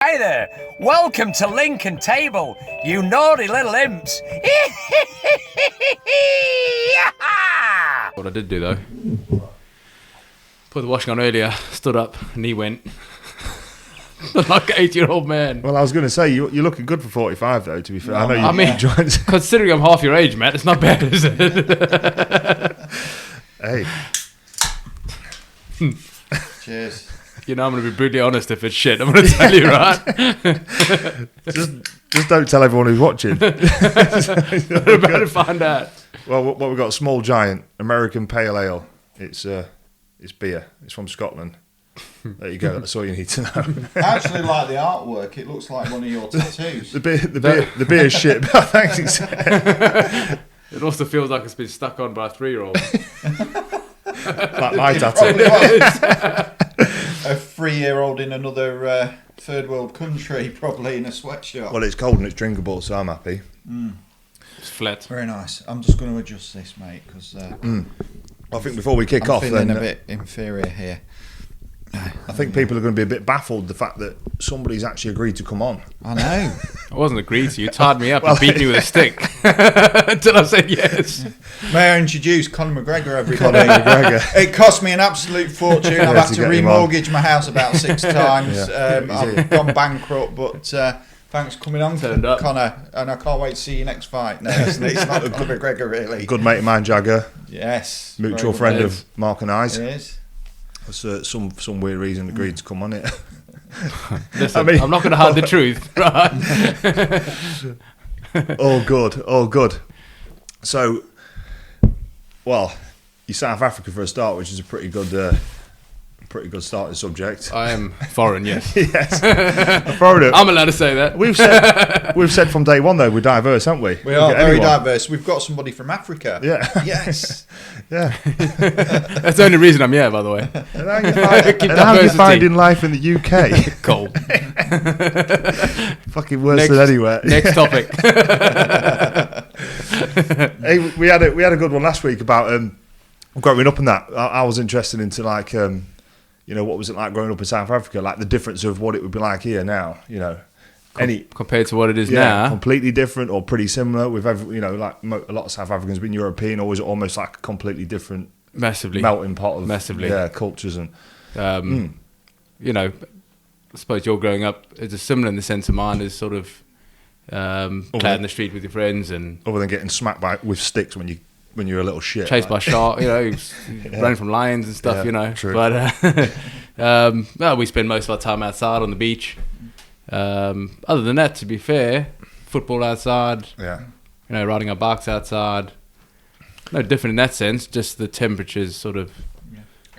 Hi there, welcome to Lincoln Table, you naughty little imps. What I did do though, put the washing on earlier, stood up, and he went like an 8-year-old man. Well, I was going to say, you're looking good for 45 though, to be fair. No, I mean, considering I'm half your age, Matt, it's not bad, is it? Hey. Cheers. You know, I'm going to be brutally honest if it's shit. I'm going to tell you, right? just don't tell everyone who's watching. We're about to find out. Well, what we've got, Small Giant, American Pale Ale. It's beer. It's from Scotland. There you go. That's all you need to know. I actually like the artwork. It looks like one of your tattoos. The beer's shit, but thanks. It also feels like it's been stuck on by a 3-year-old. Like my tattoo. A 3-year-old in another third world country, probably in a sweatshop. Well, it's cold and it's drinkable, so I'm happy. It's flat. Very nice. I'm just going to adjust this, mate, because I think before we kick off, feeling then a bit inferior here. I think people are going to be a bit baffled the fact that somebody's actually agreed to come on. I know. I wasn't agreed to. You tied me up and beat me with a stick until I said yes. May I introduce Conor McGregor, everybody? Conor McGregor. It cost me an absolute fortune. I've had to get him on. remortgage my house about 6 times. Yeah. I've gone bankrupt, but thanks for coming on, Turned up. Conor. And I can't wait to see your next fight. No, it's not Conor McGregor, really. Good mate of mine, Jagger. Yes. Mutual very friend good. of Mark and I's. It is. For some weird reason agreed to come on it. Listen, I'm not going to hide the truth, right? All good. So, well, you're South Africa for a start, which is a pretty good starting subject. I am foreign, yes. Yes, I'm allowed to say that. We've said from day one though we're diverse, haven't we? We are very diverse. We've got somebody from Africa. Yeah. Yes. Yeah. That's the only reason I'm here, by the way. And how you finding life in the UK? Cold. Fucking worse than anywhere. Next topic. Hey, we had a good one last week about growing up and that. I was interested into like what was it like growing up in South Africa, like the difference of what it would be like here now, compared to what it is now. Completely different or pretty similar with every, like a lot of South Africans being European, or is it almost like a completely different massively melting pot of cultures and I suppose you're growing up it's similar in the sense of mine is sort of playing in the street with your friends, and other than getting smacked with sticks when you're a little shit, chased by sharks, running from lions and stuff, true. But we spend most of our time outside on the beach. Other than that, to be fair, football outside, riding our bikes outside, no different in that sense, just the temperatures sort of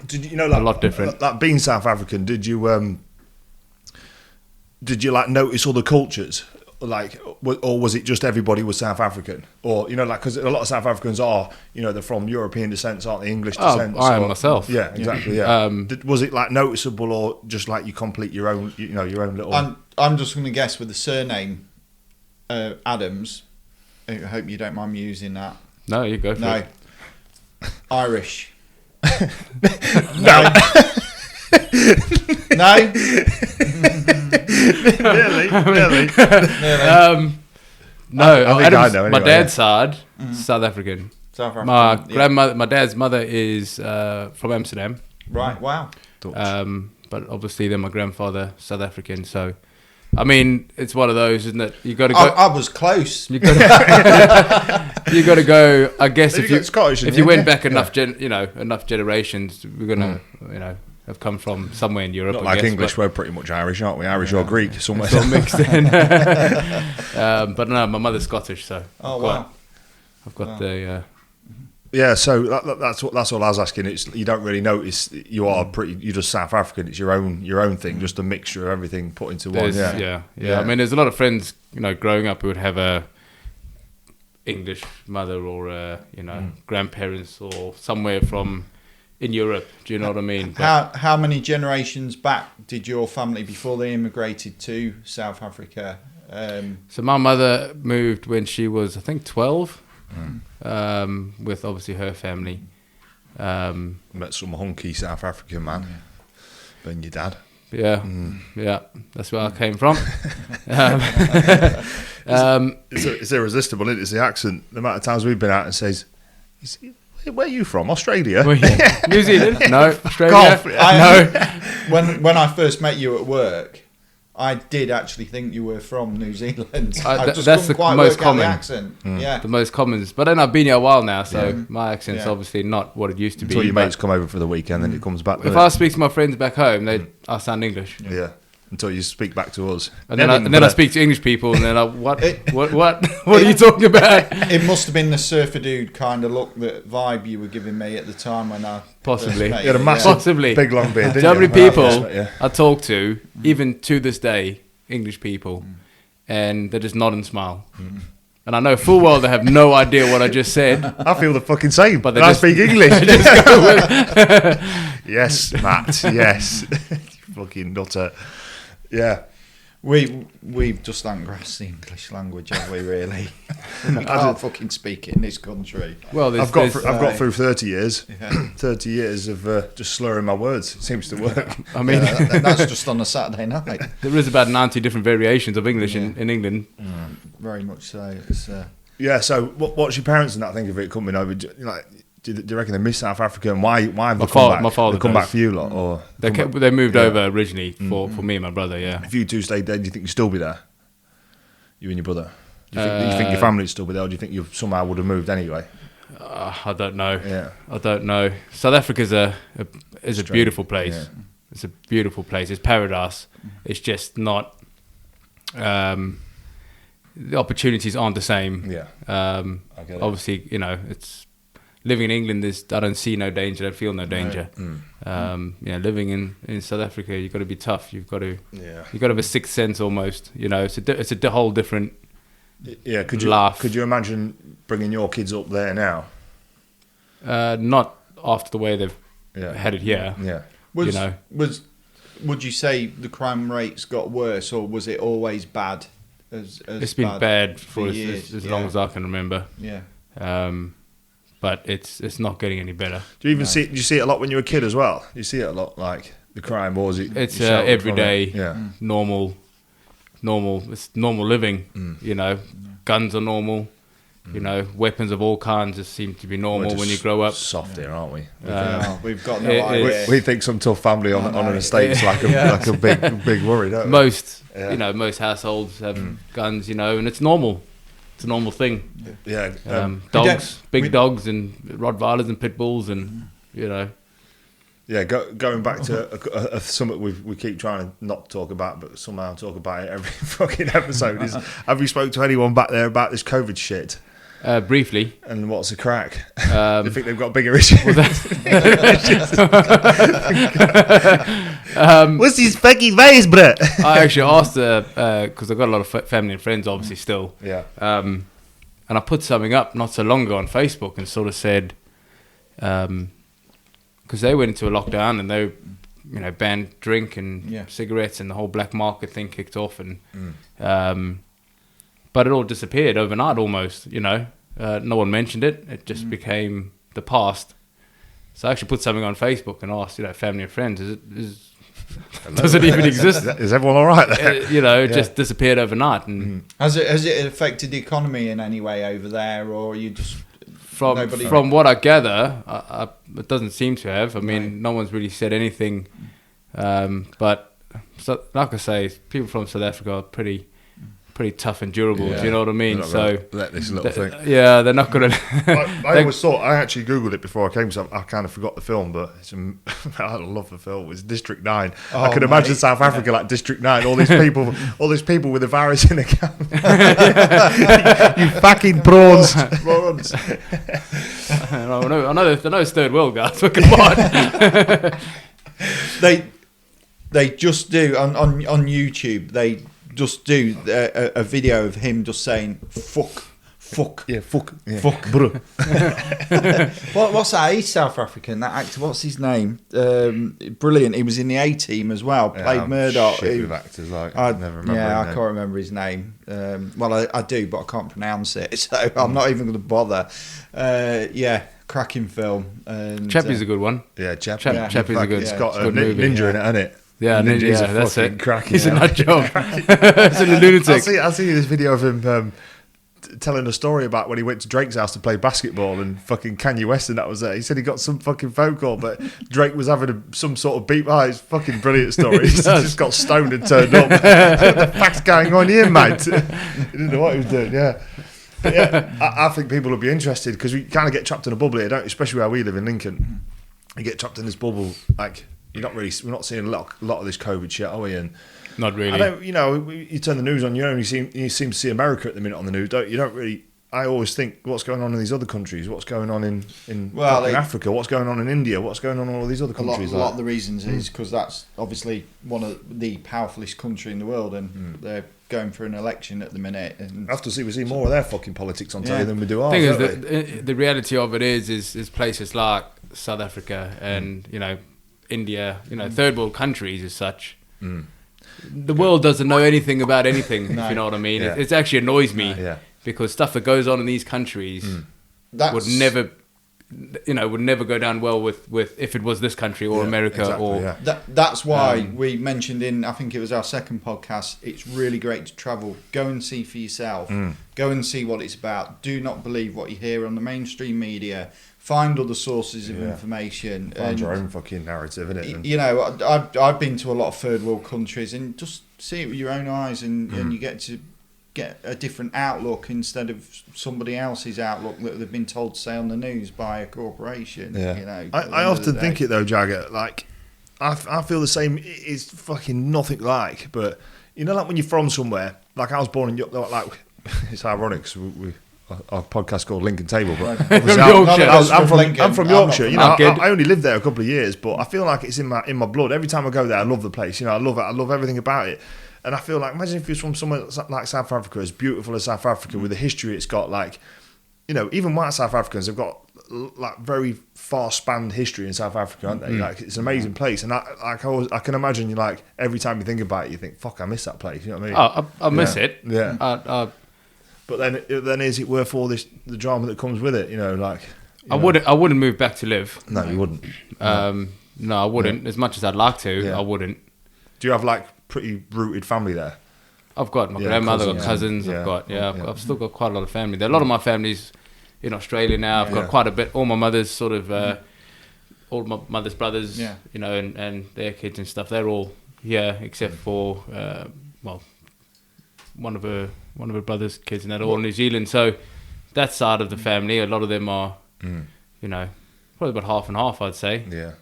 did a lot different. Like being South African, did you like notice other cultures, like, or was it just everybody was South African, or because a lot of South Africans are, they're from European descent, aren't they? English descent. I am myself. Yeah, exactly. Yeah. Was it like noticeable, or just like you complete your own, your own little? I'm just going to guess with the surname Adams. I hope you don't mind me using that. No, you go for it. Irish. No. No. Really? No, I think I know anyway, my dad's side, South African. South African. My grandmother, my dad's mother is from Amsterdam. Right. Wow. But obviously then my grandfather, South African. So, I mean, it's one of those, isn't it? You got to go. I was close. You got to go. I guess If you Scottish, if you went back enough generations, we're gonna have come from somewhere in Europe. Not I like guess, English, we're pretty much Irish, aren't we? Irish or Greek, somewhere. It's all mixed in. But no, my mother's Scottish, so I've got the. Yeah, so that's all I was asking. It's you don't really notice you're just South African. It's your own thing, just a mixture of everything put into one. Yeah. I mean, there's a lot of friends, growing up who would have a English mother or grandparents or somewhere from in Europe. Do you know what I mean? How many generations back did your family before they immigrated to South Africa? So my mother moved when she was, I think, 12. With obviously her family. Met some hunky South African man, being your dad. Yeah, yeah, that's where I came from. It's irresistible, isn't it? It's the accent. The amount of times we've been out and says, "Where are you from? Australia? New Zealand? No, Australia? Golf. No." When I first met you at work, I did actually think you were from New Zealand. I just that's couldn't the quite most work out common. the accent. Yeah. The most common. But then I've been here a while now, so my accent's obviously not what it used to Until be. your mates come over for the weekend, then it comes back. If I speak to my friends back home, I sound English. Yeah. Until you speak back to us, And then I speak to English people, and then what are you talking about? It must have been the surfer dude kind of look, that vibe you were giving me at the time when I Possibly. first met you had a you, massive, Possibly. big long beard. Do you know how many people Yeah. I talk to, even to this day, English people, and they just nod and smile. And I know full well they have no idea what I just said. I feel the fucking same, But but they I just- speak English. Just go with- Yes, Matt. Yes, you fucking nutter. Yeah. We've just grasped the English language, have we? Really? We can't fucking speak it in this country. well, I've got through 30 years. Yeah. 30 years of just slurring my words. It seems to work. I mean, That's just on a Saturday night. there is about 90 different variations of English in England. Very much so. It's, Yeah. So, what's your parents and that think of it coming over? Do you reckon they miss South Africa, and why have they come back? My father They come does. back for you lot, or They moved over originally for me and my brother. Yeah. if you two stayed there, do you think you'd still be there? You and your brother. Do you think your family would still be there, or do you think you somehow would have moved anyway? I don't know. Yeah. I don't know. South Africa's a beautiful place. Yeah. It's a beautiful place. It's paradise. It's just not. The opportunities aren't the same. Yeah. I get it. Obviously, it's living in England. I don't see no danger. I don't feel no danger. Living in South Africa, you've got to be tough. You've got to have a sixth sense almost. It's a whole different. Yeah. Could you imagine bringing your kids up there now? Not after the way they've Yeah. headed here. Yeah. Would you say the crime rates got worse, or was it always bad? It's been bad for years, as long as I can remember. Yeah. But it's not getting any better. Do you see it a lot when you were a kid as well? You see it a lot, like the crime, or is it? It's you sheltered from everyday, it? Yeah. normal. It's normal living. Guns are normal. Weapons of all kinds just seem to be normal We're when you just grow up. Soft here, aren't we? We've got no it- idea. We think some tough family on an estate is like a big worry, don't we? Most Yeah. households have guns. And it's normal. It's a normal thing. Yeah. Dogs, big dogs, and Rottweilers and pit bulls, and Yeah, going back to something we keep trying to not talk about, but somehow talk about it every fucking episode. Have you spoke to anyone back there about this COVID shit? Briefly. And what's the crack? Do you think they've got bigger issues? What's these fucking ways, bro? I actually asked because I've got a lot of family and friends, obviously, still. Yeah. And I put something up not so long ago on Facebook and sort of said, because they went into a lockdown and they, banned drink and cigarettes, and the whole black market thing kicked off, and but it all disappeared overnight almost. No one mentioned it. It just became the past. So I actually put something on Facebook and asked, family and friends, does it even exist? Is everyone all right there? It just disappeared overnight. And Has it affected the economy in any way over there, or you just from what I gather, it doesn't seem to have. I mean, no one's really said anything. But like I say, people from South Africa are pretty tough and durable. Yeah. Do you know what I mean? So let this little thing. Yeah, they're not gonna. I always thought, I actually googled it before I came, so I kind of forgot the film, but I love the film. It's District 9. I could imagine South Africa like District 9. All these people with a virus in the camp. You fucking prawns. I know it's third world, guys. But come on. They just do on YouTube. They just do a video of him just saying fuck. Yeah, fuck, bro. What's that? He's South African. That actor. What's his name? Brilliant. He was in the A Team as well. Played Murdoch. Shit with actors, like I never remember. Yeah, I can't remember his name. Well, I do, but I can't pronounce it, so I'm not even going to bother. Cracking film. And, Chappie's a good one. Yeah, Chappie. Chappie's a good. It's got a good movie, ninja in it, hasn't it? Yeah, Ninja's a that's fucking it. cracking He's a hell. nut job. He's a lunatic. I see this video of him telling a story about when he went to Drake's house to play basketball and fucking Kanye West and that was there. He said he got some fucking phone call, but Drake was having some sort of beat. Oh, it's a fucking brilliant story. He just got stoned and turned up. What the fuck's going on here, mate? He didn't know what he was doing. Yeah. But yeah, I think people will be interested because we kind of get trapped in a bubble here, don't we? Especially where we live in Lincoln. You get trapped in this bubble, like we're not seeing a lot of this COVID shit, are we? And Not really. I don't, you turn the news on, you seem to see America at the minute on the news, don't you? Don't really. I always think what's going on in these other countries, what's going on in Africa, what's going on in India, what's going on in all these other countries. A lot of the reasons is because that's obviously one of the powerfulest country in the world, and they're going for an election at the minute. And I have to see we see more of their fucking politics on telly than we do ours. The thing is, the reality of it is places like South Africa and India, third world countries as such. The world doesn't know anything about anything, if you know what I mean. Yeah. It actually annoys me because stuff that goes on in these countries would never go down well with if it was this country or America or. That's why we mentioned in, I think it was our second podcast, it's really great to travel. Go and see for yourself. Go and see what it's about. Do not believe what you hear on the mainstream media. Find other sources of information. Find your own fucking narrative, innit? I've been to a lot of third world countries and just see it with your own eyes, and you get to get a different outlook instead of somebody else's outlook that they've been told to say on the news by a corporation. I often think it though, Jagger. Like, I feel the same. It's fucking nothing like, but like when you're from somewhere. Like I was born in like it's ironic. 'Cause we our podcast called Lincoln Table, but I'm from Yorkshire. I only lived there a couple of years, but I feel like it's in my blood. Every time I go there, I love the place. I love it. I love everything about it. And I feel like, imagine if you're from somewhere like South Africa, as beautiful as South Africa, with the history it's got. Like, even white South Africans have got like very far spanned history in South Africa, aren't they? Like, it's an amazing place. And I can imagine like every time you think about it, you think, "Fuck, I miss that place." You know what I mean? I miss it. Yeah. But then is it worth all the drama that comes with it? I wouldn't move back to live. No, you wouldn't. No, I wouldn't. As much as I'd like to, I wouldn't. Do you have like pretty rooted family there? I've got my grandmother, got cousins. I've still got quite a lot of family there. A lot of my family's in Australia now. I've got quite a bit. All my mother's all my mother's brothers, and their kids and stuff. They're all here except for one of her brother's kids, and they're all in New Zealand. So that side of the family, a lot of them are, probably about half and half, I'd say. Yeah.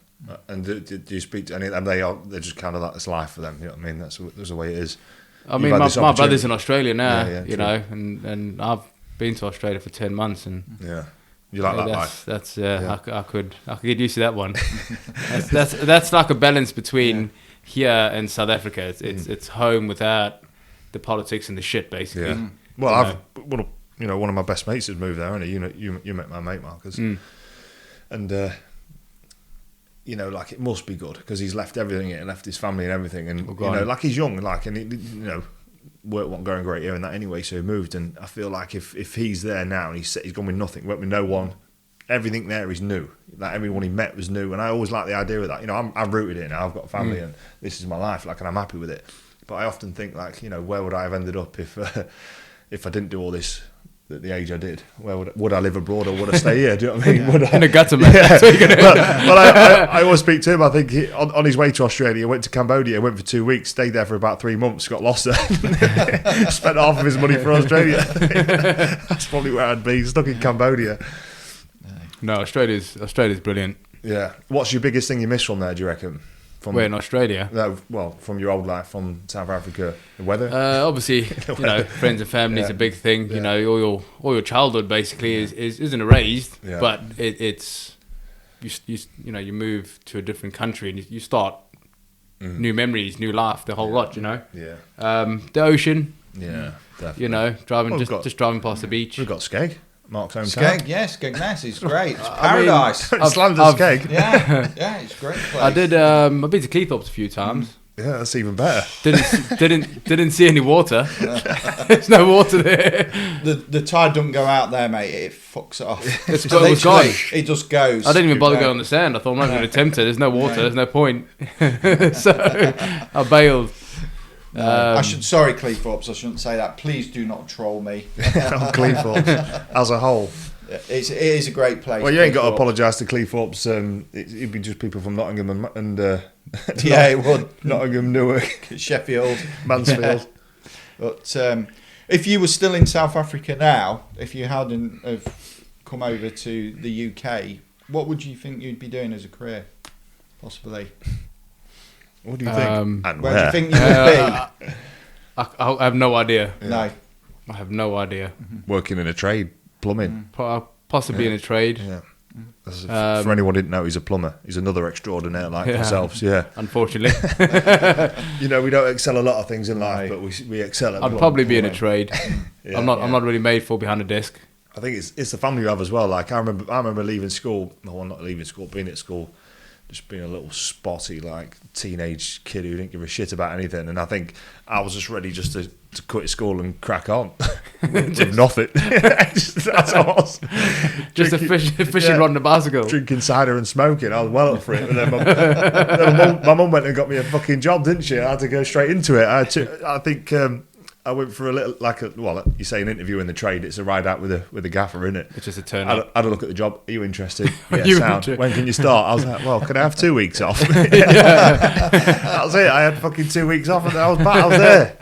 And do you speak to any of them? They're just kind of like, it's life for them. You know what I mean? That's the way it is. I mean, my brother's in Australia now, and I've been to Australia for 10 months, and you like that life? That's I could get used to that one. that's like a balance between here and South Africa. It's home without the politics and the shit, basically. Yeah. Well, one of my best mates has moved there, and you met my mate Marcus, and like it must be good because he's left everything and left his family and everything, and like he's young, like, and work wasn't going great here and that anyway, so he moved. And I feel like if he's there now and he's gone with nothing, went with no one, everything there is new. Like everyone he met was new, and I always like the idea of that. I'm rooted in. I've got a family, and this is my life. Like, and I'm happy with it. But I often think, like, where would I have ended up if I didn't do all this at the age I did? Where would I live abroad or would I stay here? Do you know what I mean? In a gutter, man. Yeah. I always speak to him. I think on his way to Australia, went to Cambodia, went for 2 weeks, stayed there for about 3 months, got lost there, spent half of his money for Australia. That's probably where I'd be, stuck in Cambodia. No, Australia's brilliant. Yeah. What's your biggest thing you miss from there, do you reckon? Where in Australia? No, from your old life, from South Africa, the weather. Obviously, friends and family is a big thing. Yeah. All your childhood basically isn't erased, but it's you move to a different country and you start new memories, new life, the whole lot. Yeah. The ocean. Yeah, definitely. Driving driving past the beach. We've got Skeg. Mark's hometown. Skeg, yes, Skegness is great. It's paradise. Slander's Skeg. Yeah, it's a great place. I've been to Cleethorpes a few times. Yeah, that's even better. Didn't see any water. There's no water there. The tide doesn't go out there, mate. It fucks it off. It was gone. It just goes. I didn't even bother going on the sand. I thought I'm not going to attempt it. There's no water. There's no point. So I bailed. Sorry, Cleethorpes, I shouldn't say that. Please do not troll me. On Cleethorpes as a whole. It is a great place. Well, you ain't got to apologise to Cleethorpes. It'd be just people from Nottingham and yeah, it would. Nottingham, Newark, Sheffield, Mansfield. But if you were still in South Africa now, if you hadn't have come over to the UK, what would you think you'd be doing as a career, possibly? What do you think? And where where? do you think you would be? I have no idea. Yeah. No. I have no idea. Working in a trade, plumbing. Possibly in a trade. Yeah. For anyone who didn't know, he's a plumber. He's another extraordinaire like ourselves. Yeah. Unfortunately. We don't excel a lot of things in life, but we excel at. I'd probably be in a trade. Yeah. I'm not really made for behind a desk. I think it's the family you have as well. Like I remember leaving school. No, not leaving school, being at school. Just being a little spotty, like teenage kid who didn't give a shit about anything, and I think I was just ready just to quit school and crack on with nothing. That's all. Just a fishing rod and a bicycle, drinking cider and smoking. I was well up for it. And then my mum went and got me a fucking job, didn't she? I had to go straight into it. I think I went for a little you say an interview in the trade. It's a ride out with a gaffer, isn't it? It's just a turn I up. had a look at the job. Are you interested? Yeah, You sound. interested? When can you start? I was like, well, can I have 2 weeks off? That was it. I had fucking 2 weeks off and I was back. I was there.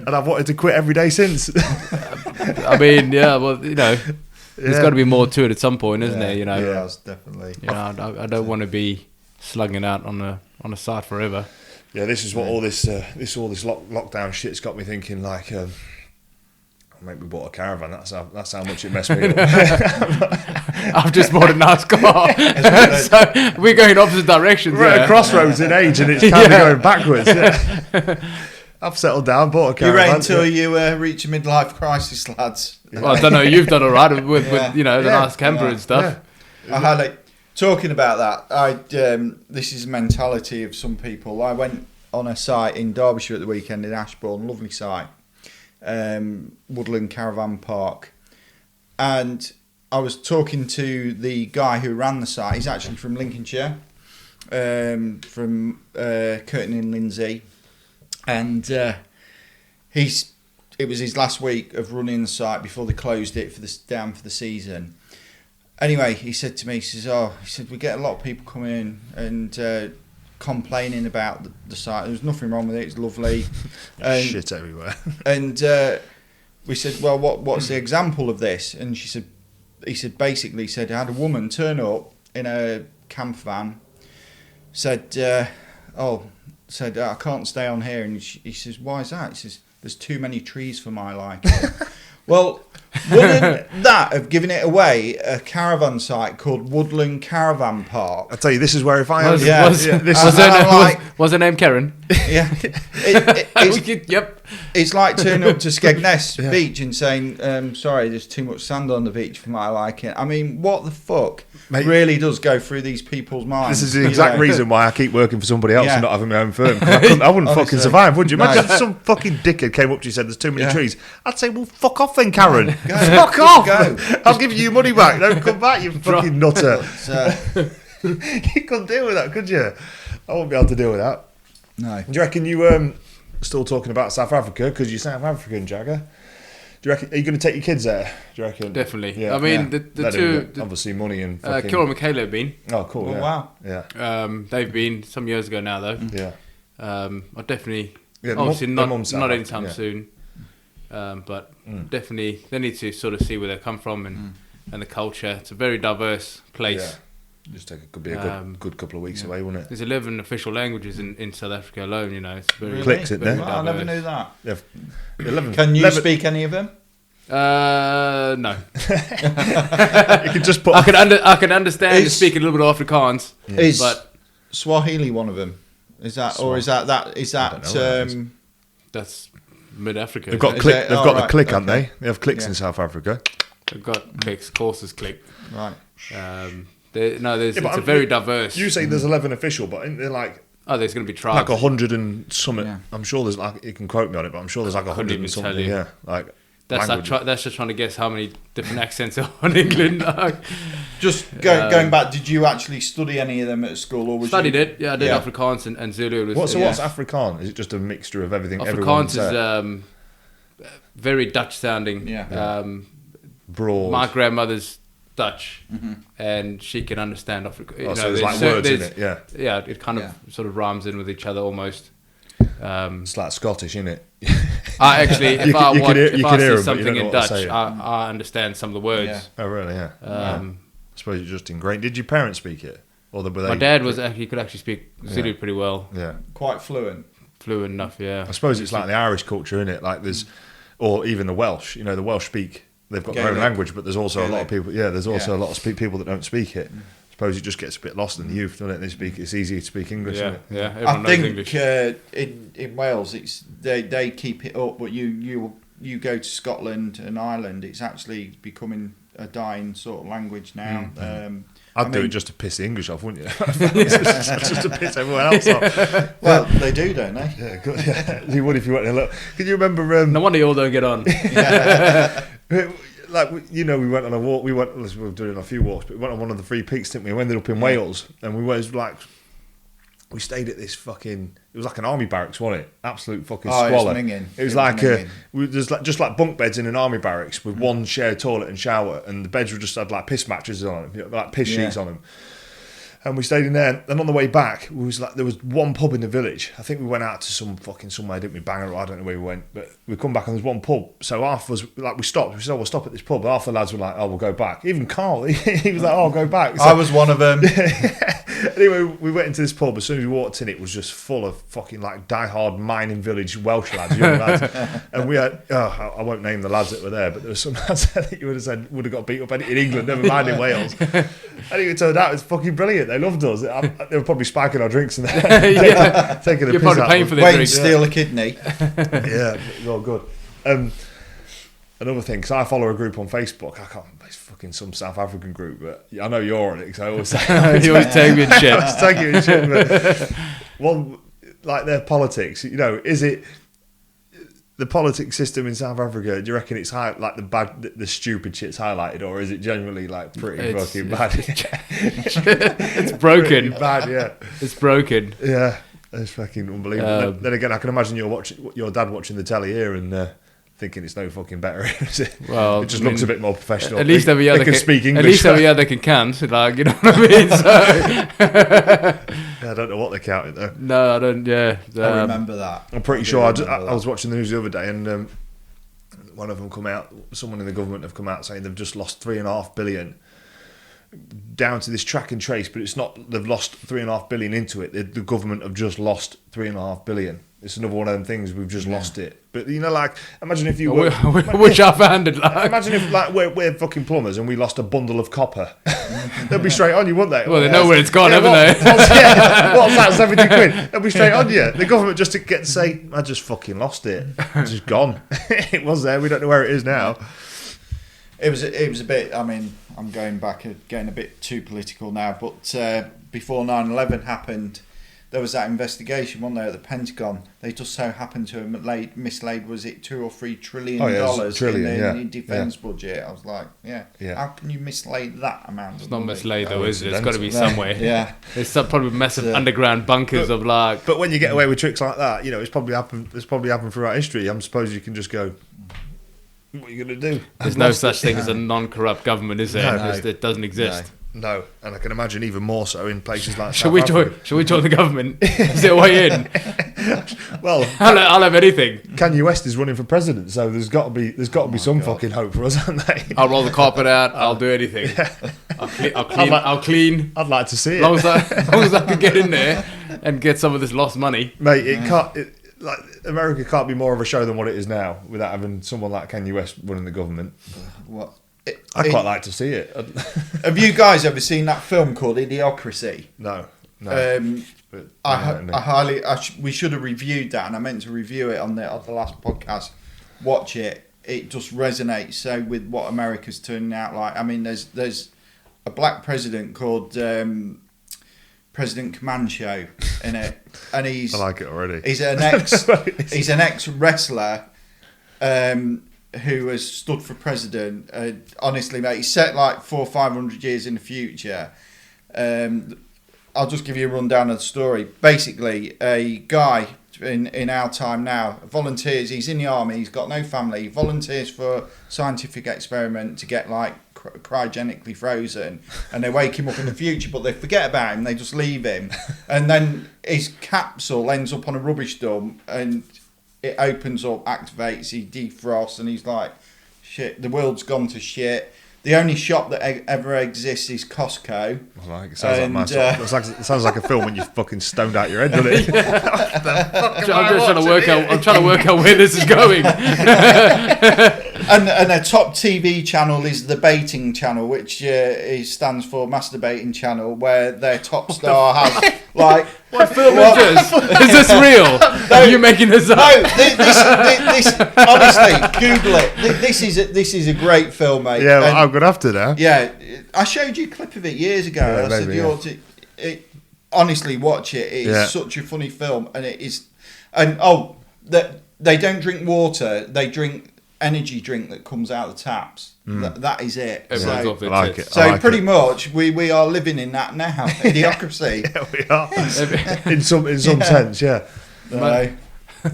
And I've wanted to quit every day since. I mean, there's got to be more to it at some point, isn't there? Yeah, definitely. I don't want to be slugging out on a site forever. Yeah, this is what all this lockdown shit's got me thinking. Like, maybe we bought a caravan. That's how much it messed me up. I've just bought a nice car, so we're going opposite directions. We're at a crossroads in age, and it's kind of going backwards. Yeah. I've settled down, bought a caravan. You wait until you reach a midlife crisis, lads. Well, I don't know. You've done all right with the nice camper and stuff. Yeah. I had talking about that. This is the mentality of some people. I went on a site in Derbyshire at the weekend in Ashbourne, lovely site, Woodland Caravan Park, and I was talking to the guy who ran the site. He's actually from Lincolnshire, from Curtin in Lindsay, and it was his last week of running the site before they closed it down for the season. Anyway, he said to me, he said, we get a lot of people coming in and complaining about the site. There's nothing wrong with it. It's lovely. Shit everywhere. And we said, well, what's the example of this? And he said, basically, I had a woman turn up in a camper van, said, I can't stay on here. And he says, why is that? He says, there's too many trees for my liking. Well, wouldn't that have given it away a caravan site called Woodland Caravan Park? I tell you, this is where if I Was her name Karen? Yeah. Yep. It's like turning up to Skegness Beach and saying, sorry, there's too much sand on the beach for my liking. I mean, what the fuck really does go through these people's minds? This is the exact reason why I keep working for somebody else and not having my own firm. I wouldn't fucking survive, would you? Imagine if some fucking dickhead came up to you and said there's too many trees. I'd say, well, fuck off then, Karen. Fuck off. Go. I'll give you your money back. Don't come back, you fucking nutter. You couldn't deal with that, could you? I wouldn't be able to deal with that. No. Do you reckon you still talking about South Africa because you're South African, Jagger? Do you reckon are you going to take your kids there? Do you reckon? Definitely. Yeah. I mean, the two obviously money and fucking. Kira and Michaela have been. Oh, cool. Oh, wow. Yeah. They've been some years ago now though. Yeah. I definitely. Yeah, obviously not South anytime yeah. soon. But definitely they need to sort of see where they come from and the culture. It's a very diverse place. Yeah. Could be a good couple of weeks away, wouldn't it? There's 11 official languages in South Africa alone. It's very Really? Clicks, isn't there? Well, I never knew that. Yeah. 11. Can you speak any of them? No. You can just put. I can understand and speak a little bit of Afrikaans. Is but Swahili one of them? Is that or is that? that's mid-Africa. They've got Is click. it? They've Oh, got the right, click, okay. haven't they? They have clicks in South Africa. They've got clicks. Courses click. Right. It's a very diverse. You say there's 11 official, but isn't there like Oh, there's going to be tribes. Like 100 and something. Yeah. I'm sure there's like, you can quote me on it, but I'm sure there's like 100 and something. Yeah, like that's that's just trying to guess how many different accents are in England. Just going back, did you actually study any of them at school, or was Studied you... it. Yeah, I did Afrikaans and Zulu. What's Afrikaans? Is it just a mixture of everything? Afrikaans is very Dutch sounding. Yeah. Broad. My grandmother's Dutch, and she can understand Afrikaans. So there's like words in it. Yeah. Yeah, it kind of sort of rhymes in with each other almost. It's like Scottish, isn't it? I actually, if I see them, something in Dutch, I understand some of the words. Yeah. Oh, really? Yeah. I suppose it's just ingrained. Did your parents speak it? Or my dad he could actually speak Zulu pretty well. Yeah. Quite fluent. Fluent enough, yeah. I suppose it's like the Irish culture, isn't it? Like there's, or even the Welsh. You know, the Welsh speak. They've got their own language, but there's also a lot of people. Yeah, there's also a lot of people that don't speak it. I suppose it just gets a bit lost in the youth, doesn't it? It's easier to speak English. Yeah, isn't it? yeah. Everyone knows English. In Wales, it's they keep it up, but you go to Scotland and Ireland, it's actually becoming a dying sort of language now. I'd do it just to piss the English off, wouldn't you? just to piss everyone else off. Well, they do, don't they? Yeah, good. Yeah. You would if you went to look. Can you remember? No wonder you all don't get on. Like, you know, we went on a walk. We were doing a few walks, but we went on one of the 3 peaks, didn't we? We ended up in Wales, and we stayed at this fucking. It was like an army barracks, wasn't it? Absolute fucking squalor. It was like there's just like bunk beds in an army barracks with one shared toilet and shower, and the beds were just had like piss mattresses on them, like piss sheets on them. And we stayed in there, and on the way back, there was one pub in the village. I think we went out to somewhere, didn't we? Bangor, I don't know where we went, but we come back and there's one pub. So half was like, we stopped. We said, we'll stop at this pub. Half the lads were like, oh, we'll go back. Even Carl, he was like, oh, I'll go back. So, I was one of them. Anyway, we went into this pub. As soon as we walked in, it was just full of fucking like diehard mining village Welsh lads, young lads. And we had, I won't name the lads that were there, but there were some lads that you would have said would have got beat up in England, never mind in Wales. Anyway, it turned out it was fucking brilliant. They loved us. They were probably spiking our drinks and taking a piss You're probably paying for their drinks. Steal a kidney. Yeah, it's all good. Another thing, because I follow a group on Facebook. I can't remember, it's fucking some South African group, but I know you're on it, because I always say... You always take me in shit. I always take you in shit, but one, like their politics, you know, is it... The politics system in South Africa, do you reckon it's like the stupid shit's highlighted, or is it generally like pretty fucking bad? It's broken. Pretty bad, yeah. It's broken. Yeah, it's fucking unbelievable. Then again, I can imagine your dad watching the telly here and thinking it's no fucking better, is it? Well, it just looks a bit more professional. At least every other can speak English. At least every other can count, like, you know what I mean? So. I don't know what they're counting though. No, I don't. Yeah, I remember that. I'm pretty sure. I was watching the news the other day, and one of them come out. Someone in the government have come out saying they've just lost $3.5 billion down to this track and trace, but it's not. They've lost $3.5 billion into it. The government have just lost $3.5 billion. It's another one of them things. We've just lost it. But you know, like, imagine if you were, which I've handed. Like, imagine if like we're fucking plumbers and we lost a bundle of copper. They'll be straight on you, wouldn't they? Well, they know where it's gone, haven't they? What's that? 70 quid. They'll be straight on you. The government just to get to say, I just fucking lost it. It's just gone. It was there. We don't know where it is now. It was a bit. I mean, I'm going back and getting a bit too political now, but before 9/11 happened, there was that investigation, wasn't there, at the Pentagon? They just so happened to have mislaid, was it $2 or $3 trillion in the defence budget? I was like, how can you mislay that amount? It's not mislaid though, is it? It's got to be somewhere. Yeah, there's probably massive underground bunkers of like. But when you get away with tricks like that, you know, it's probably happened. It's probably happened throughout history. I suppose you can just go, what are you going to do? There's no such thing as a non-corrupt government, is there? No. It doesn't exist. No, and I can imagine even more so in places like Shall we join the government? Is it a way in? Well, I'll have anything. Kanye West is running for president, so there's got to be some fucking hope for us, hasn't there? I'll roll the carpet out. I'll do anything. Yeah. I'll clean. I'd like to see it. As long as I can get in there and get some of this lost money, mate. Like America can't be more of a show than what it is now without having someone like Kanye West running the government. What? I'd quite like to see it. Have you guys ever seen that film called Idiocracy? No. We should have reviewed that, and I meant to review it on the last podcast. Watch it. It just resonates so with what America's turning out like. I mean, there's a black president called President Comancho in it, and he's I like it already. He's an ex wrestler who has stood for president. Honestly, mate, he's set like 400 or 500 years in the future. I'll just give you a rundown of the story. Basically, a guy in our time now volunteers. He's in the army. He's got no family. He volunteers for a scientific experiment to get like cryogenically frozen, and they wake him up in the future, but they forget about him. They just leave him, and then his capsule ends up on a rubbish dump, and it opens up, activates, he defrosts, and he's like, shit, the world's gone to shit. The only shop that ever exists is Costco. It sounds like a film when you're fucking stoned out your head, doesn't it? I'm just trying to work out where this is going. And their top TV channel is the Baiting Channel, which stands for Masturbating Channel, where their top star has like. What film is this? Is this real? Are you making this up? No, this honestly, Google it. This is a great film, mate. Yeah, well, I'm gonna have to now. Yeah, I showed you a clip of it years ago. Yeah, I said you ought to. Honestly, watch it. It is such a funny film, and it is. And they don't drink water. They drink energy drink that comes out of the taps. That is it. So pretty much we are living in that now. Idiocracy. Yeah, we are. in some sense, yeah. No.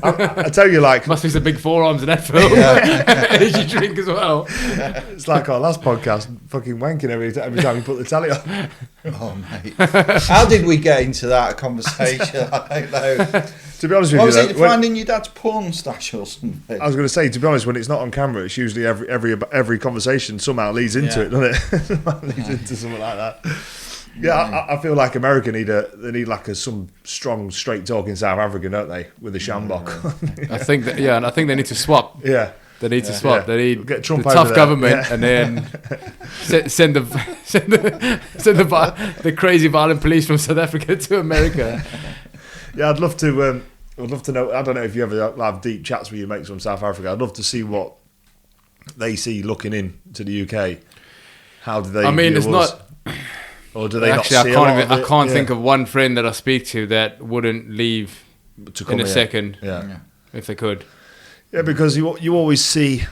I tell you, like, must be some big forearms in that film. Energy drink as well. It's like our last podcast, fucking wanking every time you put the telly on. Oh mate, how did we get into that conversation? I don't know. To be honest with what you, was it finding your dad's porn stash or something? I was going to say, to be honest, when it's not on camera, it's usually every conversation somehow leads into it, doesn't it? Leads into something like that. Yeah, I feel like America need like some strong, straight talking South African, don't they, with a shambok? I think and I think they need to swap. Yeah, they need to swap. They need get Trump the tough government, and then send the crazy violent police from South Africa to America. Yeah, I'd love to know. I don't know if you ever have deep chats with your mates from South Africa. I'd love to see what they see looking in to the UK. How do they? I mean, it's not. Or do they actually? not see I can't think of one friend that I speak to that wouldn't leave in a second. Yeah, if they could. Yeah, because you always see,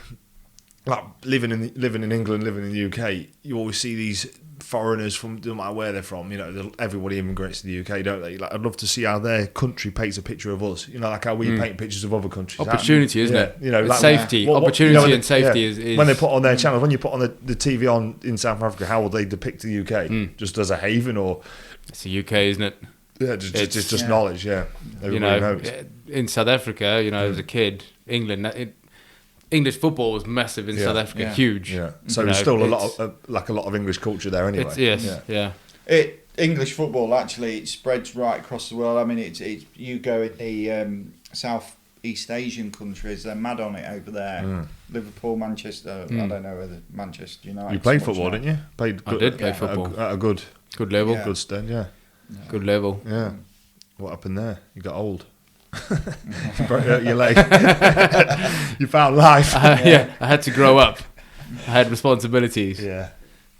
like living in England, living in the UK, you always see these foreigners from, no matter where they're from, everybody immigrates to the UK, don't they? Like, I'd love to see how their country paints a picture of us, like how we paint pictures of other countries. Opportunity, isn't it? Like safety, opportunity and safety is... When they put on their channels, when you put on the TV on in South Africa, how will they depict the UK? Just as a haven, or... It's the UK, isn't it? Yeah, just knowledge, yeah. Everybody knows. In South Africa, as a kid, English football was massive in South Africa, huge. Yeah, so there's still a lot of English culture there anyway. English football actually it spreads right across the world. I mean, it's you go in the South East Asian countries, they're mad on it over there. Liverpool, Manchester. I don't know whether Manchester United. You played football, didn't you? I did play football at a good level. Good stand, yeah. Good level. Yeah. What happened there? You got old. You broke your leg. You found life. I had to grow up. I had responsibilities. Yeah.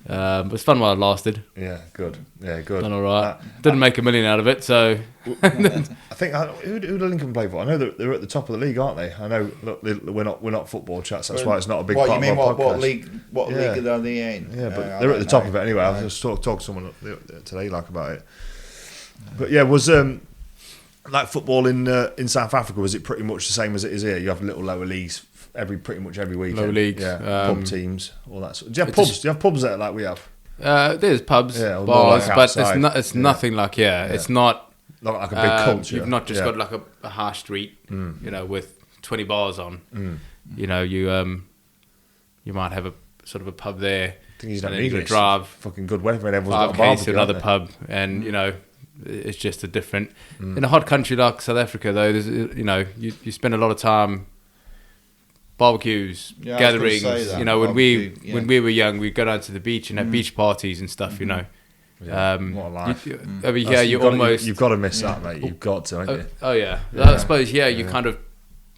But it's fun while it lasted. Yeah, good. Yeah, good. Done all right. Didn't make a million out of it, so... I think who do Lincoln play for? I know they're at the top of the league, aren't they? I know. Look, we're not football chats. That's why it's not a big part of our podcast. What league? What league are they in? Yeah, but they're at the top of it anyway. I was just talk to someone today about it. But yeah, was like football in South Africa? Was it pretty much the same as it is here? You have little lower leagues pretty much every weekend. Lower leagues, pub teams, all that. Do you have pubs? Do you have pubs there like we have? There's pubs, bars, like but it's nothing like It's not like a big culture. You've not just got like a high street, with 20 bars on. You might have a sort of a pub there. I think and then you drive fucking good weather and everyone's got a barbecue to another pub, and it's just a different. In a hot country like South Africa, though, there's you spend a lot of time barbecues, gatherings. When we were young, we'd go down to the beach and have beach parties and stuff. What a life. You've got to miss that, mate. You've got to, haven't you? Oh yeah. I suppose you kind of.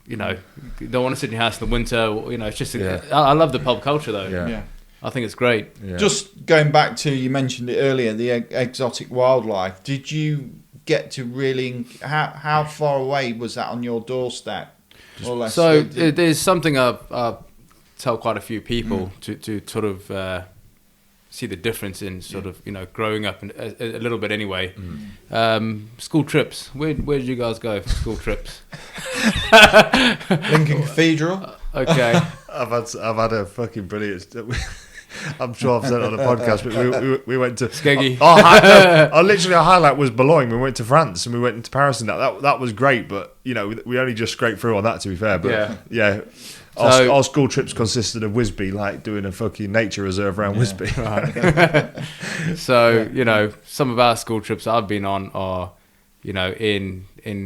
You don't want to sit in your house in the winter. It's just. I love the pub culture though. Yeah. I think it's great. Yeah. Just going back to, you mentioned it earlier, the exotic wildlife. Did you get to really, how far away was that on your doorstep? Or less? So there's something I tell quite a few people to sort of see the difference in sort of, growing up a little bit anyway. School trips. Where did you guys go for school trips? Lincoln Cathedral. Okay. I've had a fucking brilliant. I'm sure I've said it on the podcast, but we went to Skeggy. Literally our highlight was Boulogne. We went to France and we went into Paris, and that was great. But we only just scraped through on that, to be fair. But yeah. Our school trips consisted of Wisby, like doing a fucking nature reserve around Wisby. Right. So some of our school trips I've been on are, in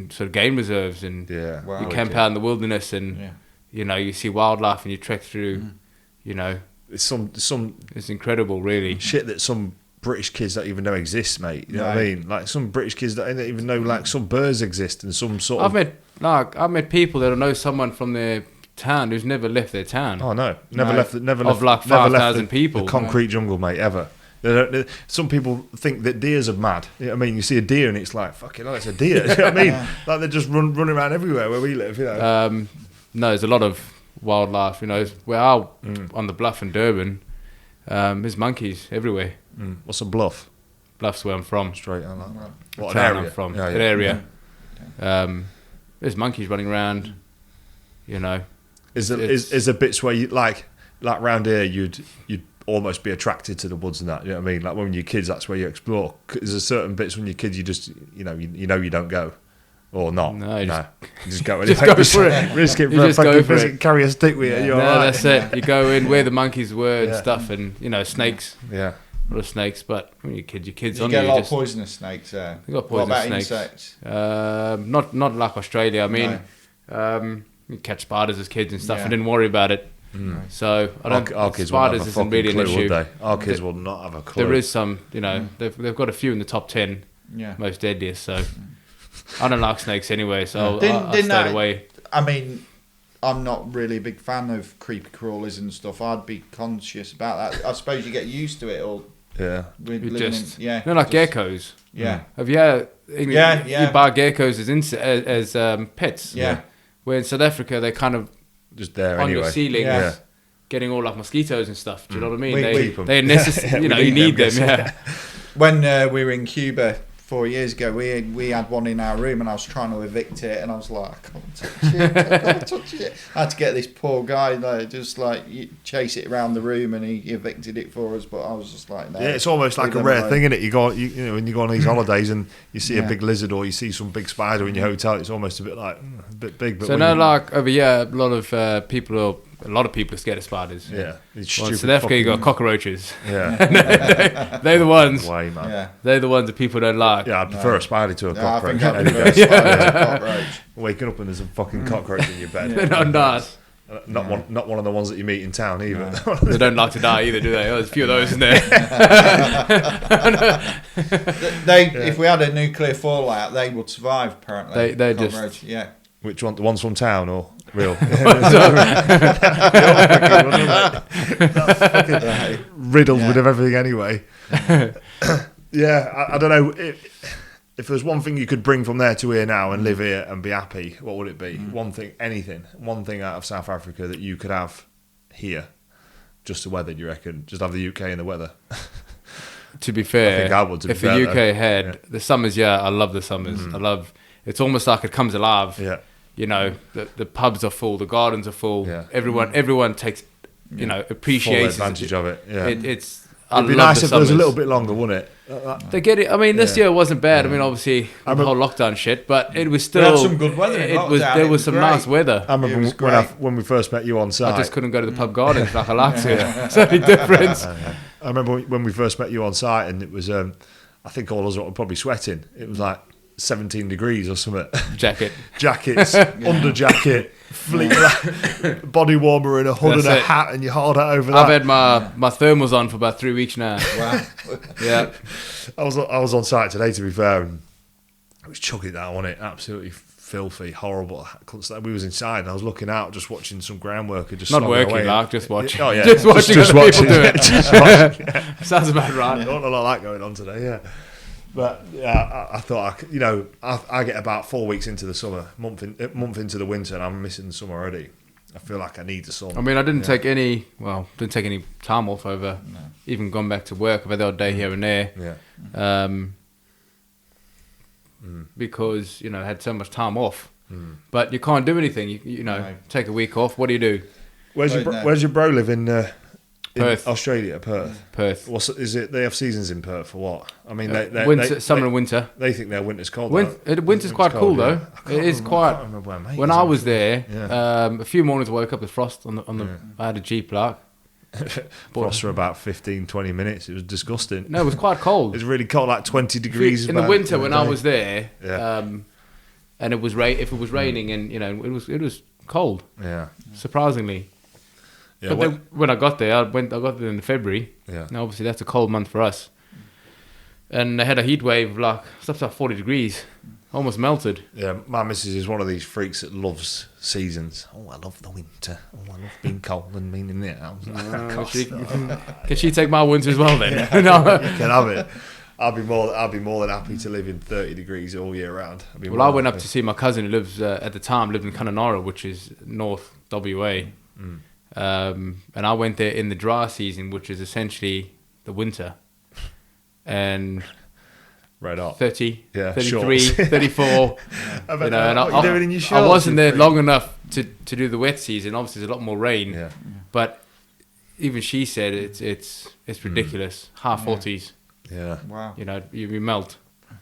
sort of game reserves, and you camp out in the wilderness, and you see wildlife, and you trek through. It's some It's incredible, really. shit that some British kids don't even know exists, mate. You know what I mean? Like some British kids that don't even know like some birds exist, and some sort of. I've met people that know someone from their town who's never left their town. Oh no, never left of like 5,000 people. The concrete jungle, mate, ever. Some people think that deers are mad. You know what I mean? You see a deer and it's like, fucking hell, it's a deer. You know what I mean? Like they just run around everywhere where we live. No, there's a lot of wildlife. Where on the bluff in Durban, there's monkeys everywhere. What's a bluff? Bluff's where I'm from. Straight on that. What Town an area? I'm from. Yeah, An area. There's monkeys running around. Is there bits where you like round here you'd almost be attracted to the woods and that, you know what I mean? Like when you're kids, that's where you explore. Is there certain bits when you're kids you just you don't go, or not? No, you just go anyway. just go for it. Risk it You for a just go fucking for visit, it. carry a stick with you. No, Right. that's it. You go in where the monkeys were and stuff, and snakes. Yeah. A lot of snakes, but when you're kids You on get you. a lot of poisonous snakes there. You got What poisonous about snakes. insects? Not like Australia. I mean, you catch spiders as kids and stuff, and didn't worry about it. So I don't. Our kids won't have spiders a isn't fucking really an clue, issue. would they? Our kids will not have a clue. There is some, they've got a few in the top 10 most deadliest. So I don't like snakes anyway, so I stayed away. I mean, I'm not really a big fan of creepy crawlers and stuff. I'd be conscious about that. I suppose you get used to it, or Like just, geckos. Yeah. Have you? You buy geckos as pets. Yeah. Where in South Africa they kind of just there on anyway. your ceilings, Yeah. getting all like mosquitoes and stuff. Do you know what I mean? We They're necessary. You need them. Yeah. When we were in Cuba 4 years ago, we had one in our room, and I was trying to evict it, and I was like, I can't touch it, I can't touch it. I had to get this poor guy there, just like chase it around the room, and he evicted it for us. But I was just like, no. Yeah, it's almost like a rare thing, isn't it? You go, when you go on these holidays and you see a big lizard or you see some big spider in your hotel, it's almost a bit like a bit big. But so now, like over here, a lot of people are scared of spiders. Yeah, it's well, in South Africa, you got cockroaches. Yeah, they're the ones. Way, man. Yeah. They're the ones that people don't like. Yeah, I'd prefer a spider to a cockroach. I think I'd prefer a spider to a cockroach. Waking up and there's a fucking cockroach in your bed. They're not nice. Not one of the ones that you meet in town either. No. They don't like to die either, do they? Oh, there's a few of those in there. If we had a nuclear fallout, they would survive. Apparently, they just Which one? The ones from town or real? Riddled with everything anyway. I don't know. If there's one thing you could bring from there to here now and live here and be happy, what would it be? One thing, anything. One thing out of South Africa that you could have here. Just the weather, do you reckon? Just have the UK and the weather. To be fair, I think I would, if the UK had the summers, I love the summers. It's almost like it comes alive. Yeah. The pubs are full, the gardens are full. Yeah. Everyone takes, appreciates full advantage of it. Yeah. It'd be nice if it was a little bit longer, wouldn't it? They get it. I mean, this year wasn't bad. I mean, obviously the whole lockdown shit, but it was still. We had some good weather. There was some nice weather. I remember when we first met you on site. I just couldn't go to the pub gardens like I like to. It's only difference. I remember when we first met you on site, and it was. I think all of us were probably sweating. It was like 17 degrees or something. Jackets, under jacket, body warmer and a hood and a hat, and you hold it over that. I've had my thermals on for about 3 weeks now. Wow. Yeah. I was on site today, to be fair, and it was chugging down on it, absolutely filthy, horrible. I couldn't stand. We was inside, and I was looking out, just watching some ground worker just Not slogging working, away. like just watching. Oh yeah, just watching just other watching, people do it. just watching, yeah. Sounds about right. Not a lot of that going on today, yeah. But yeah, I thought, I get about 4 weeks into the summer, month into the winter, and I'm missing the summer already. I feel like I need the summer. I mean, I didn't take any time off over, even gone back to work. I've had the odd day here and there. Yeah. Because, I had so much time off. But you can't do anything. You take a week off. What do you do? Where's your bro live in Perth. Australia, Perth. Perth. Is it? They have seasons in Perth for what? I mean, Summer and winter. They think their winter's cold. Winter's quite cool though. It is quite. I can't remember where when I was there, a few mornings I woke up with frost on the. I had a Jeep like. Frost for about 15-20 minutes. It was disgusting. No, it was quite cold. It was really cold, like 20 degrees in the winter when I was there. And it was if it was raining and it was cold. Yeah. Surprisingly. Yeah, but then when I got there, I got there in February. Yeah. And obviously that's a cold month for us. And they had a heat wave of like stuff like 40 degrees. Almost melted. Yeah, my missus is one of these freaks that loves seasons. Oh, I love the winter. Oh, I love being cold and being in there. Can she take my winter as well then? Yeah, no. You can have it. I'll be more than happy to live in 30 degrees all year round. I went up to see my cousin who lives at the time lived in Kununurra, which is North WA. And I went there in the dry season, which is essentially the winter. And right up 30, yeah, 33, 34. And I wasn't there long enough to do the wet season. Obviously, there's a lot more rain. Yeah. But even she said it's ridiculous. High 40s. Yeah. Wow. You melt.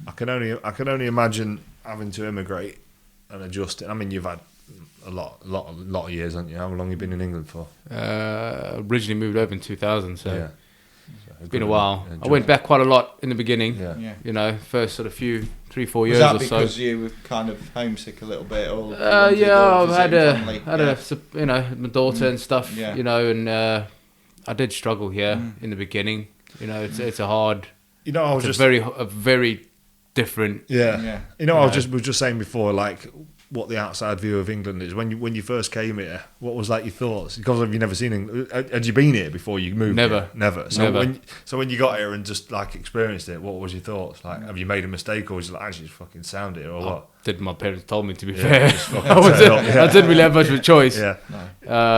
I can only imagine having to immigrate and adjusting. I mean, you've had a lot of years, haven't you? How long have you been in England for? Originally moved over in 2000, so. Yeah. It's been a while. I went back quite a lot in the beginning. Yeah. First sort of 3-4 years or so. Was that because you were kind of homesick a little bit, or? I've had my daughter and stuff. Yeah. And I did struggle here in the beginning. It's a hard. I was just a very different. Yeah. I was just saying before, like, what the outside view of England is. When you first came here, what was like your thoughts? Because have you never seen England? Had you been here before you moved? Never. So Never. When you got here and just like experienced it, what was your thoughts? Like, have you made a mistake, or was it like, actually just fucking sound it, or what? Did my parents told me, to be fair. I didn't really have much of a choice. Yeah.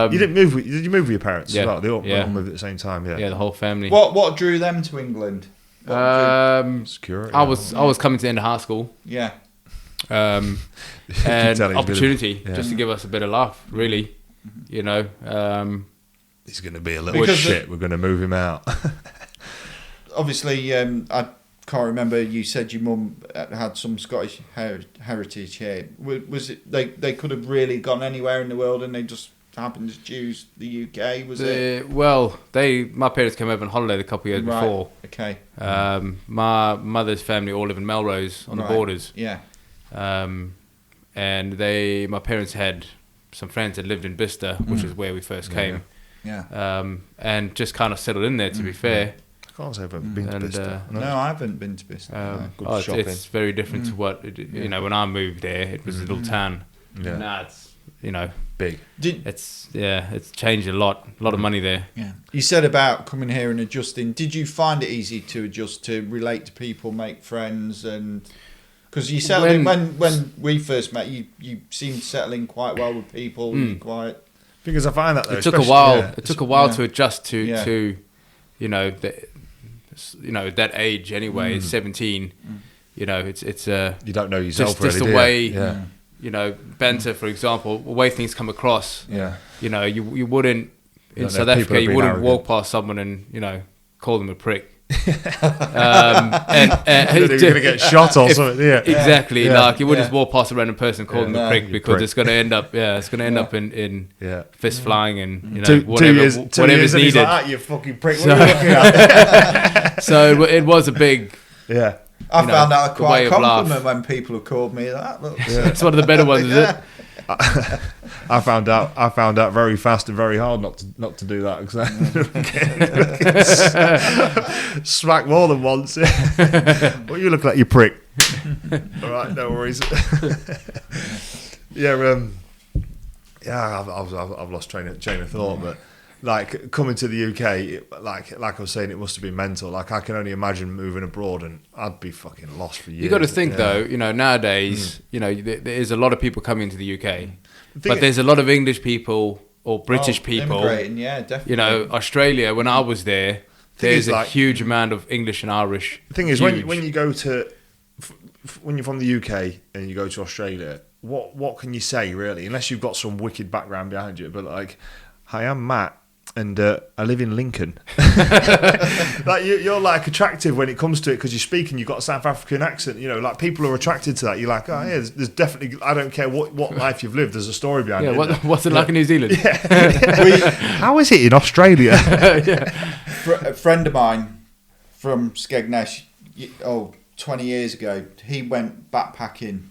You didn't move. Did you move with your parents as well? They all moved at the same time. Yeah. Yeah, the whole family. What drew them to England? Security. I was coming to the end of high school. Yeah. And opportunity just to give us a better life, really. He's going to be a little shit. We're going to move him out. Obviously, I can't remember. You said your mum had some Scottish heritage here. Was it they could have really gone anywhere in the world and they just happened to choose the UK? Was it? Well, my parents came over on holiday a couple of years before. Okay. My mother's family all live in Melrose on the borders. Yeah. And my parents had some friends that lived in Bicester, which is where we first came. Yeah. And just kind of settled in there, to be fair. I can't say I've ever been to Bicester. No, I haven't been to Bicester. Good shopping. It's very different to what, when I moved there, it was a little town. Yeah. Now it's, big. It's changed a lot of money there. Yeah. You said about coming here and adjusting. Did you find it easy to adjust, to relate to people, make friends, and because you settled when we first met, you seemed to settle in quite well with people. Because I find that though, it took a while. It took a while to adjust to that age anyway. It's 17. It's you don't know yourself just really, the way banter, for example, the way things come across. Yeah. You wouldn't in South Africa. You wouldn't walk past someone and call them a prick. And you're gonna get shot or something. Yeah. Exactly. Yeah. Like you wouldn't just walk past a random person and call them a prick, because it's gonna end up. Yeah, it's gonna end up in fist flying and whatever's needed. Like, you fucking prick. What are you looking at? So it was a big. Yeah. I found out quite a compliment when people have called me that. It's one of the better ones, is it? I found out very fast and very hard not to do that, because smack more than once. Well, you look like you prick. All right, no worries. I've lost chain of thought, but like coming to the UK, like I was saying, it must have been mental. Like I can only imagine moving abroad, and I'd be fucking lost for years. You got to think though, nowadays, there is a lot of people coming to the UK, but there's a lot of English people or British people. Immigrating, yeah, definitely. Australia. When I was there, there's a huge amount of English and Irish. The thing is, when you go to when you're from the UK and you go to Australia, what can you say really? Unless you've got some wicked background behind you, but like, hi, I'm Matt. And I live in Lincoln. Like you're like attractive when it comes to it because you're speaking. You've got a South African accent. Like people are attracted to that. You're like, oh yeah, there's definitely. I don't care what life you've lived. There's a story behind it. What's it like in New Zealand? How is it in Australia? A friend of mine from Skegness, 20 years ago, he went backpacking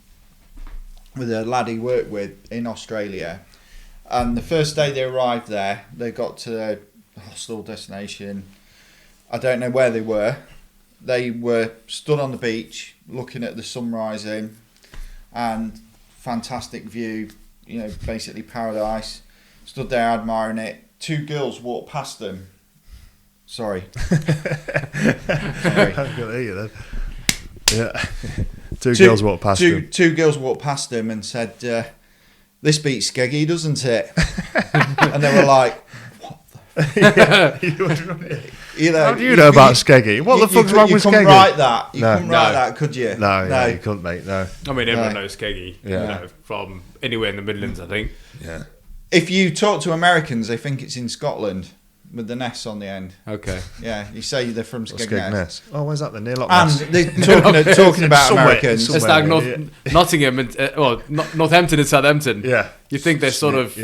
with a lad he worked with in Australia. And the first day they arrived there, they got to their hostel destination. I don't know where they were. They were stood on the beach looking at the sun rising and fantastic view, basically paradise. Stood there admiring it. 2 girls walked past them. Sorry. I'm going to hear you then. Yeah. Two girls walked past them. Two girls walked past them and said... this beats Skeggy, doesn't it? And they were like, what the How do you know about Skeggy? What the fuck's wrong with Skeggy? You couldn't write that. You couldn't write that, could you? No, you couldn't, mate, no. I mean, everyone knows Skeggy, from anywhere in the Midlands, I think. Yeah. If you talk to Americans, they think it's in Scotland with the Ness on the end. Okay. Yeah, you say they're from Skegness. Oh, where's that? The near Loch And they're talking about Americans. It's like Nottingham and Northampton and Southampton. Yeah. You think they're sort of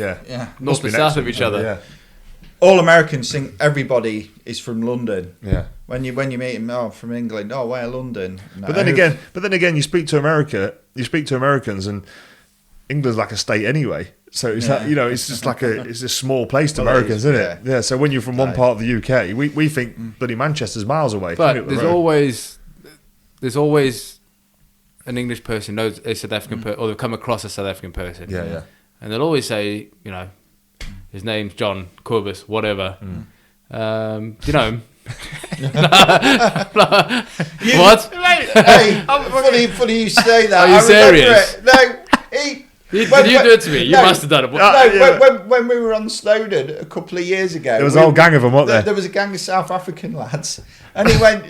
north and south of each other. Yeah. All Americans think everybody is from London. Yeah. When you meet them, from England. Oh, where London? No. But then again, you speak to Americans, and England's like a state anyway. So it's it's just like it's a small place to Americans, isn't it? Yeah. So when you're from one part of the UK, we think bloody Manchester's miles away. But there's always an English person knows a South African person, or they've come across a South African person. Yeah. And they'll always say, his name's John Corbus, whatever. Do you know him? What? Hey, funny you say that. Are you serious? No, Did you do it to me? You must have done it. When we were on Snowdon a couple of years ago, there was a whole gang of them, wasn't there? There was a gang of South African lads, and he went,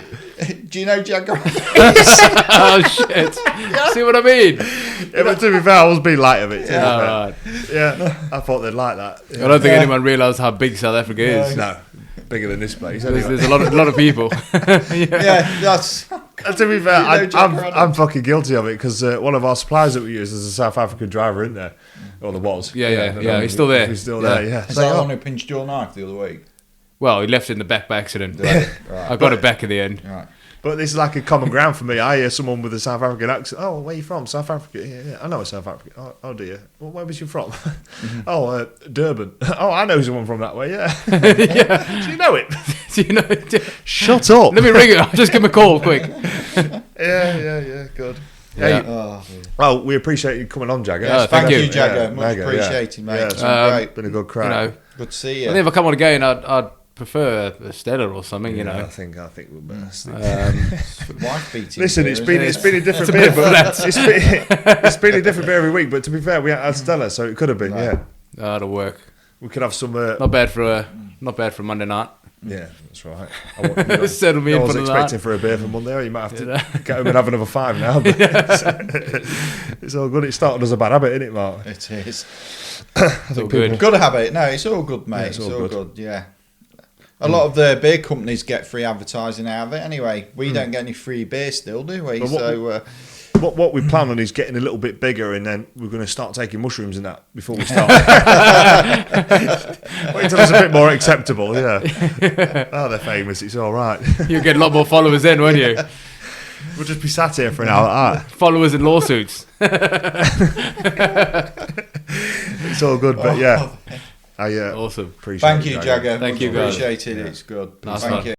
"Do you know Jagger?" Oh shit! See what I mean? Yeah, but to be fair, I was being light of it. Right. Yeah, I thought they'd like that. I don't think anyone realised how big South Africa is. No, bigger than this place. There's a lot of people. That's. To be fair, I'm fucking guilty of it because one of our suppliers that we use is a South African driver, isn't there? Or there was. Yeah. He's still there. He's still there. Yeah. Is that the one who pinched your knife the other week? Well, he left it in the back by accident. Right. I got it back in the end. Right. But this is like a common ground for me. I hear someone with a South African accent. Oh, where are you from? South Africa. Yeah. I know it's South Africa. Oh dear. Well, where was you from? Oh, Durban. Oh, I know someone from that way. Yeah. Do you know it? Do you know it? Shut up. Let me ring it. I'll just give him a call quick. Yeah. Good. Yeah. Well, we appreciate you coming on, Jagger. Yeah, Thank you, Jagger. Yeah, Much appreciated, mate. Yeah, It's been great. Been a good crack. Good to see you. I think if I come on again, I'd prefer a Stella or something. I think we're best. Wife beating. Listen, it's been a different beer, but it's been a different beer every week. But to be fair, we had Stella, so it could have been. Right. Yeah, that'll work. We could have some. Not bad for Monday night. Yeah, that's right. Settle me I in was for the expecting night. for a beer for Monday. You might have to get home and have another 5 now. But it's all good. It started as a bad habit, isn't it, Mark? It is. It's all good. Good habit. No, it's all good, mate. It's all good. Yeah. A lot of the beer companies get free advertising out of it. Anyway, we don't get any free beer still, do we? What we plan on is getting a little bit bigger, and then we're going to start taking mushrooms and that before we start. Wait until it's a bit more acceptable. Yeah. Oh, they're famous. It's all right. You'll get a lot more followers then, won't you? We'll just be sat here for an hour like that. Followers and lawsuits. It's all good, but yeah. I awesome. Appreciate Thank you, Jagger. Thank you, guys. Appreciate it. It's good. Nice Thank one. you.